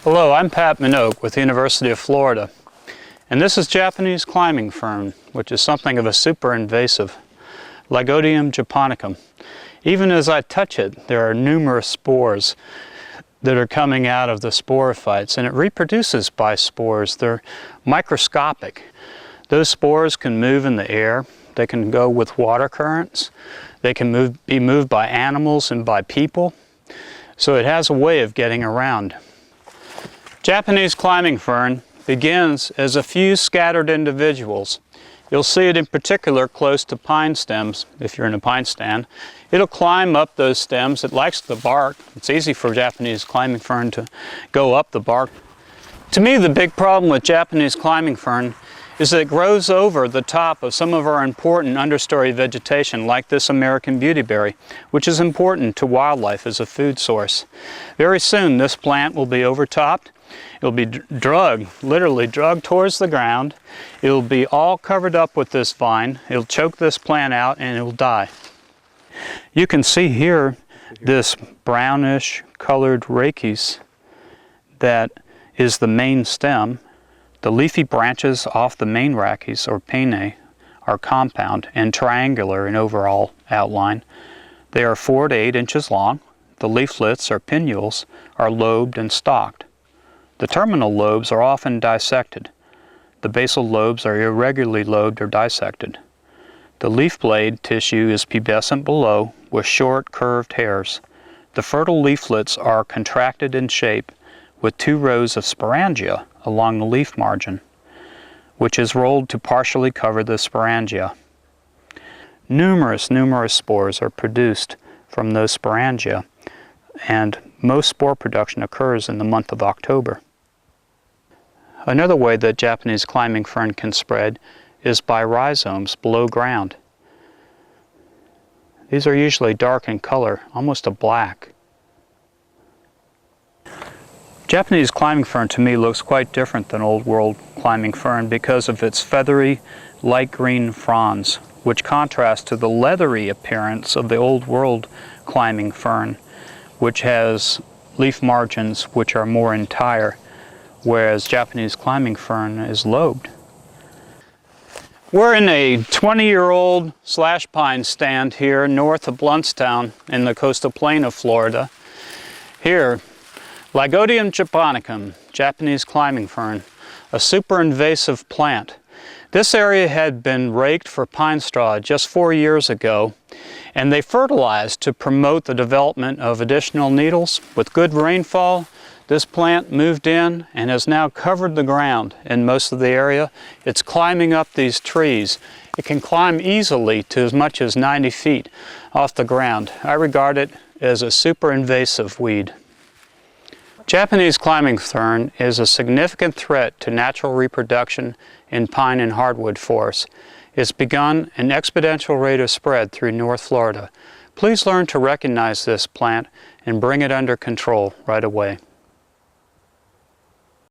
Hello, I'm Pat Minogue with the University of Florida, and this is Japanese climbing fern, which is something of a super invasive, Lagodium japonicum. Even as I touch it, there are numerous spores that are coming out of the sporophytes, and it reproduces by spores. They're microscopic. Those spores can move in the air, they can go with water currents, they can be moved by animals and by people, so it has a way of getting around. Japanese climbing fern begins as a few scattered individuals. You'll see it in particular close to pine stems, if you're in a pine stand. It'll climb up those stems. It likes the bark. It's easy for Japanese climbing fern to go up the bark. To me, the big problem with Japanese climbing fern is that it grows over the top of some of our important understory vegetation, like this American beautyberry, which is important to wildlife as a food source. Very soon, this plant will be overtopped. It'll be literally drugged towards the ground. It'll be all covered up with this vine. It'll choke this plant out and it'll die. You can see here this brownish colored rachis that is the main stem. The leafy branches off the main rachis, or pinnae, are compound and triangular in overall outline. They are 4 to 8 inches long. The leaflets, or pinnules, are lobed and stalked. The terminal lobes are often dissected. The basal lobes are irregularly lobed or dissected. The leaf blade tissue is pubescent below with short curved hairs. The fertile leaflets are contracted in shape with 2 rows of sporangia along the leaf margin, which is rolled to partially cover the sporangia. Numerous spores are produced from those sporangia, and most spore production occurs in the month of October. Another way that Japanese climbing fern can spread is by rhizomes below ground. These are usually dark in color, almost a black. Japanese climbing fern to me looks quite different than Old World climbing fern because of its feathery, light green fronds, which contrast to the leathery appearance of the Old World climbing fern, which has leaf margins which are more entire, whereas Japanese climbing fern is lobed. We're in a 20-year-old slash pine stand here north of Blountstown in the coastal plain of Florida. Here, Lagodium japonicum, Japanese climbing fern, a super invasive plant. This area had been raked for pine straw just 4 years ago, and they fertilized to promote the development of additional needles. With good rainfall, this plant moved in and has now covered the ground in most of the area. It's climbing up these trees. It can climb easily to as much as 90 feet off the ground. I regard it as a super invasive weed. Japanese climbing fern is a significant threat to natural reproduction in pine and hardwood forests. It's begun an exponential rate of spread through North Florida. Please learn to recognize this plant and bring it under control right away.